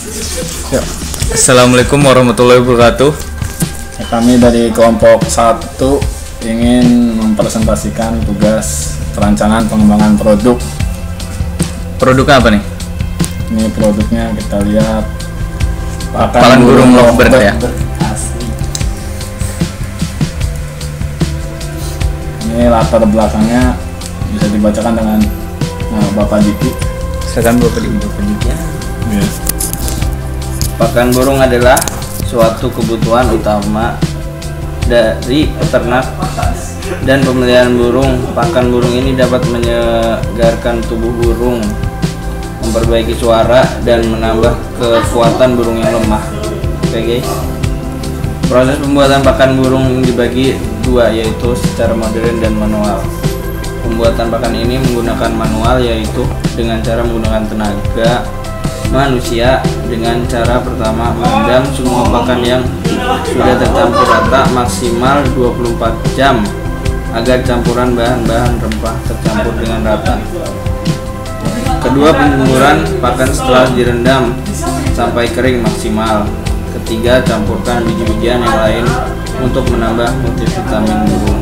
Ya. Assalamualaikum warahmatullahi wabarakatuh. Kami dari kelompok 1 ingin mempresentasikan tugas perancangan pengembangan produk. Produknya apa nih? Ini produknya kita lihat Pakan burung lovebird ya. Ini latar belakangnya bisa dibacakan dengan Bapak Diki. Silakan Bapak Diki ya. Yes. Pakan burung adalah suatu kebutuhan utama dari peternak dan pemeliharaan burung. Pakan burung ini dapat menyegarkan tubuh burung, memperbaiki suara, dan menambah kekuatan burung yang lemah. Oke guys, proses pembuatan pakan burung dibagi dua, yaitu secara modern dan manual. Pembuatan pakan ini menggunakan manual, yaitu dengan cara menggunakan tenaga manusia. Dengan cara pertama, merendam semua pakan yang sudah tercampur rata maksimal 24 jam agar campuran bahan-bahan rempah tercampur dengan rata. Kedua, penjempuran pakan setelah direndam sampai kering maksimal. Ketiga, campurkan biji-bijian yang lain untuk menambah multivitamin burung.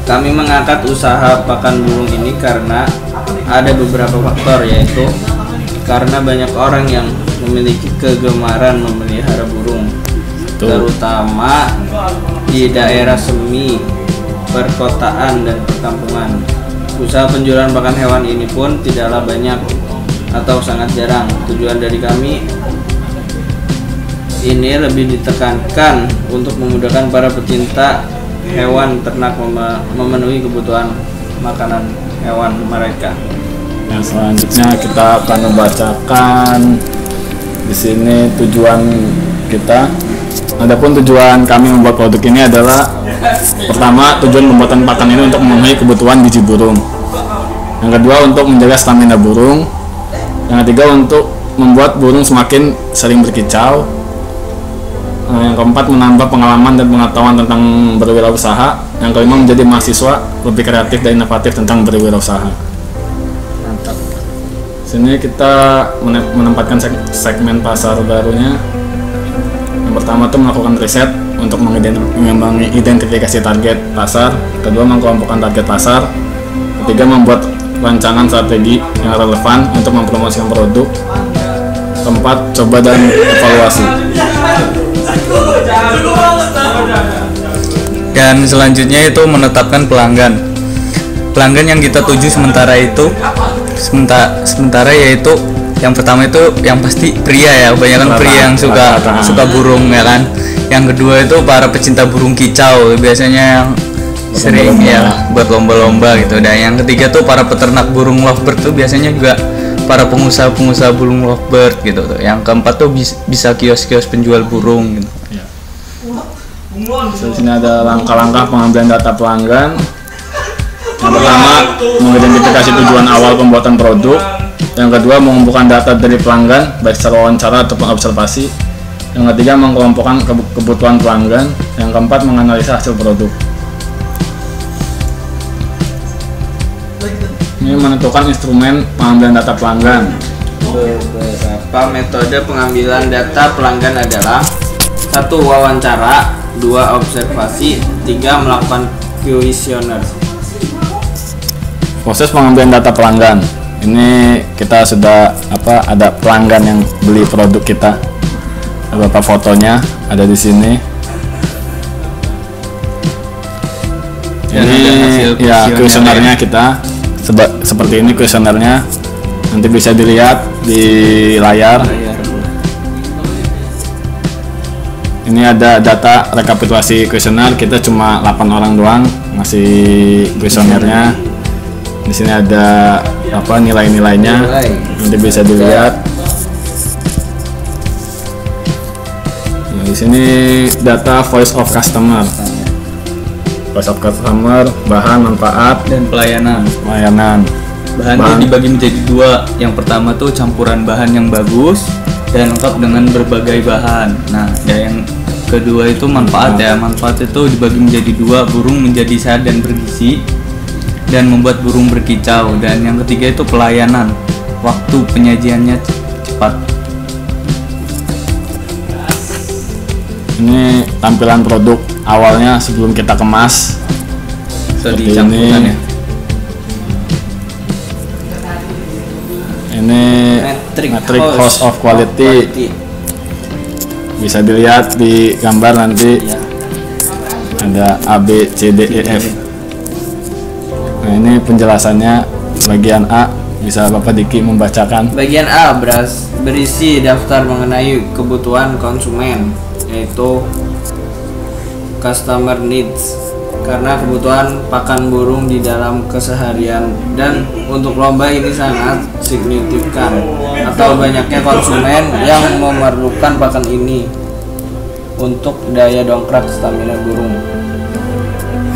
Kami mengangkat usaha pakan burung ini karena ada beberapa faktor, yaitu karena banyak orang yang memiliki kegemaran memelihara burung, terutama di daerah semi, perkotaan, dan perkampungan. Usaha penjualan pakan hewan ini pun tidaklah banyak atau sangat jarang. Tujuan dari kami ini lebih ditekankan untuk memudahkan para pecinta hewan ternak memenuhi kebutuhan makanan hewan mereka. Yang selanjutnya kita akan membacakan di sini tujuan kita. Adapun tujuan kami membuat produk ini adalah pertama, tujuan pembuatan pakan ini untuk memenuhi kebutuhan biji burung. Yang kedua, untuk menjaga stamina burung. Yang ketiga, untuk membuat burung semakin sering berkicau. Yang keempat, menambah pengalaman dan pengetahuan tentang berwirausaha. Yang kelima, menjadi mahasiswa lebih kreatif dan inovatif tentang berwirausaha. Sini kita menempatkan segmen pasar barunya. Yang pertama itu melakukan riset untuk mengidentifikasi target pasar. Kedua, mengkelompokkan target pasar. Ketiga, membuat rancangan strategi yang relevan untuk mempromosikan produk. Keempat, coba dan evaluasi. Dan selanjutnya itu menetapkan pelanggan. Pelanggan yang kita tuju sementara yaitu yang pertama itu yang pasti pria ya, kebanyakan pria yang suka burung ya kan. Yang kedua itu para pecinta burung kicau, biasanya yang sering ya buat lomba-lomba gitu. Dan yang ketiga tuh para peternak burung lovebird tuh biasanya juga para pengusaha burung lovebird gitu tuh. Yang keempat tuh bisa kios-kios penjual burung gitu. Ya. Di sini ada langkah-langkah pengambilan data pelanggan. Yang pertama, mengidentifikasi tujuan awal pembuatan produk. Yang kedua, mengumpulkan data dari pelanggan baik secara wawancara ataupun observasi. Yang ketiga, mengelompokkan kebutuhan pelanggan. Yang keempat, menganalisa hasil produk. Ini menentukan instrumen pengambilan data pelanggan. Beberapa metode pengambilan data pelanggan adalah: 1. Wawancara, 2. Observasi, 3. Melakukan kuesioner. Proses pengambilan data pelanggan. Ini kita sudah ada pelanggan yang beli produk kita. Beberapa fotonya ada di sini. Ini ya kuesionernya kita. Seperti ini kuesionernya. Nanti bisa dilihat di layar. Ini ada data rekapitulasi kuesioner. Kita cuma 8 orang doang ngasih kuesionernya. Di sini ada nilai-nilainya, nanti bisa dilihat. Nah, di sini data voice of customer, bahan, manfaat, Dan pelayanan. Bahan itu dibagi menjadi dua. Yang pertama tuh campuran bahan yang bagus dan lengkap dengan berbagai bahan. Nah, yang kedua itu manfaat ya. Manfaat itu dibagi menjadi dua, burung menjadi sehat dan bergizi dan membuat burung berkicau. Dan yang ketiga itu pelayanan, waktu penyajiannya cepat. Ini tampilan produk awalnya sebelum kita kemas. Seperti ini. Ya. Ini metric host of quality. Bisa dilihat di gambar nanti. Ya. Ada A, B, C, D, E, F. Nah, ini penjelasannya bagian A. Bisa Bapak Diki membacakan. Bagian A berisi daftar mengenai kebutuhan konsumen, yaitu customer needs, karena kebutuhan pakan burung di dalam keseharian, dan untuk lomba ini sangat signifikan atau banyaknya konsumen yang memerlukan pakan ini untuk daya dongkrak stamina burung.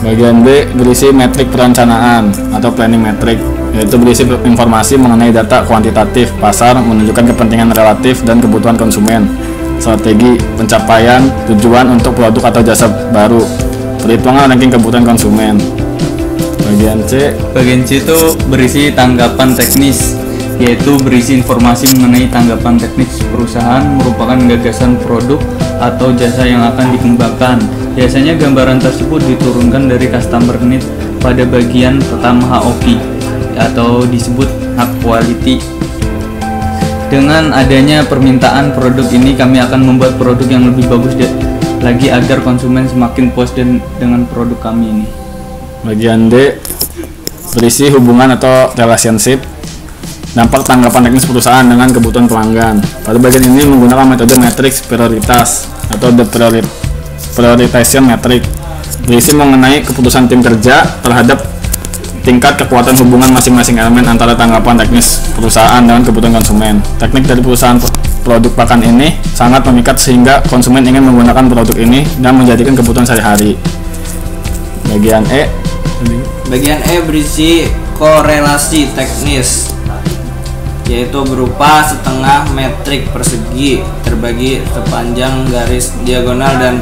Bagian B berisi metrik perencanaan atau planning metric, yaitu berisi informasi mengenai data kuantitatif pasar, menunjukkan kepentingan relatif dan kebutuhan konsumen, strategi pencapaian tujuan untuk produk atau jasa baru, perhitungan ranking kebutuhan konsumen. Bagian C itu berisi tanggapan teknis, yaitu berisi informasi mengenai tanggapan teknis perusahaan, merupakan gagasan produk atau jasa yang akan dikembangkan. Biasanya gambaran tersebut diturunkan dari customer need pada bagian pertama HOQ atau disebut hak quality. Dengan adanya permintaan produk ini, kami akan membuat produk yang lebih bagus lagi agar konsumen semakin puas dengan produk kami ini. Bagian D berisi hubungan atau relationship, dampak tanggapan teknis perusahaan dengan kebutuhan pelanggan. Pada bagian ini menggunakan metode matriks prioritas atau the prioritization metric, berisi mengenai keputusan tim kerja terhadap tingkat kekuatan hubungan masing-masing elemen antara tanggapan teknis perusahaan dengan kebutuhan konsumen. Teknik dari perusahaan produk pakan ini sangat memikat sehingga konsumen ingin menggunakan produk ini dan menjadikan kebutuhan sehari-hari. Bagian E berisi korelasi teknis, yaitu berupa setengah metrik persegi terbagi sepanjang garis diagonal dan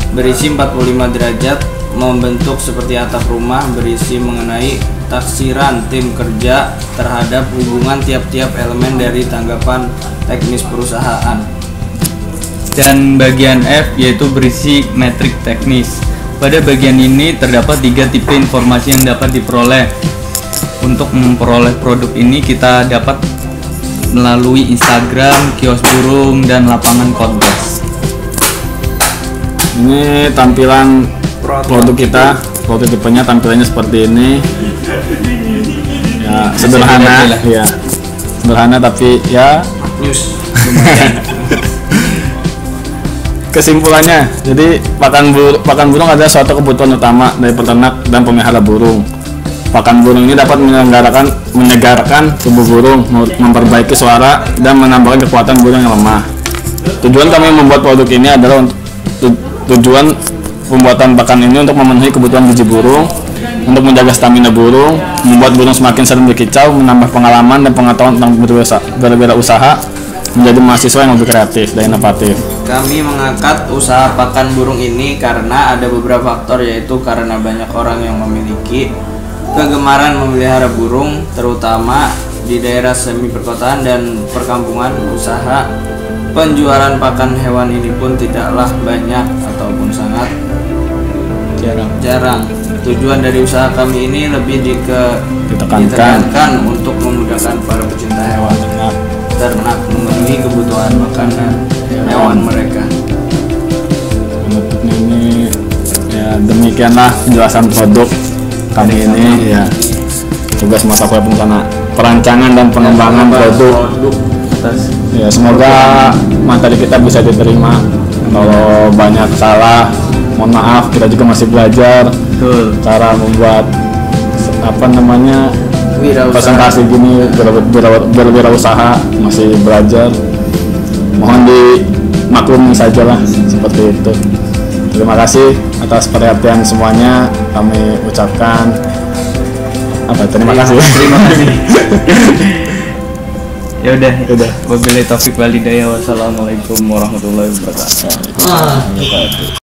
berisi 45 derajat, membentuk seperti atap rumah, berisi mengenai taksiran tim kerja terhadap hubungan tiap-tiap elemen dari tanggapan teknis perusahaan. Dan bagian F yaitu berisi metrik teknis. Pada bagian ini terdapat 3 tipe informasi yang dapat diperoleh. Untuk memperoleh produk ini kita dapat melalui Instagram, kios burung, dan lapangan Kodbas. Ini tampilan produk kita, prototipenya tampilannya seperti ini. Ya, sederhana, ya. Sederhana tapi ya News. Kesimpulannya, jadi pakan burung adalah suatu kebutuhan utama dari peternak dan pemelihara burung. Pakan burung ini dapat menyegarkan tubuh burung, memperbaiki suara, dan menambahkan kekuatan burung yang lemah. Tujuan kami membuat produk ini adalah tujuan pembuatan pakan ini untuk memenuhi kebutuhan gizi burung, untuk menjaga stamina burung, membuat burung semakin sering berkicau, menambah pengalaman dan pengetahuan tentang berwirausaha, menjadi mahasiswa yang lebih kreatif dan inovatif. Kami mengangkat usaha pakan burung ini karena ada beberapa faktor, yaitu karena banyak orang yang memiliki kegemaran memelihara burung, terutama di daerah semi perkotaan dan perkampungan. Usaha penjualan pakan hewan ini pun tidaklah banyak ataupun sangat jarang. Tujuan dari usaha kami ini lebih ditekankan untuk memudahkan para pecinta hewan ternak memenuhi kebutuhan makanan hewan mereka. Penutupnya ini ya, demikianlah penjelasan produk kami ini ya. Tugas mata kuliah perencana perancangan dan pengembangan produk. Ya, semoga materi kita bisa diterima. Kalau banyak salah, mohon maaf, kita juga masih belajar. Cara membuat presentasi gini, berwirausaha, masih belajar. Mohon dimaklumi sajalah seperti itu. Terima kasih atas perhatian semuanya. Kami ucapkan terima kasih. Terima kasih. Ya udah. Wabillahi taufik wal hidayah. Wassalamualaikum warahmatullahi wabarakatuh.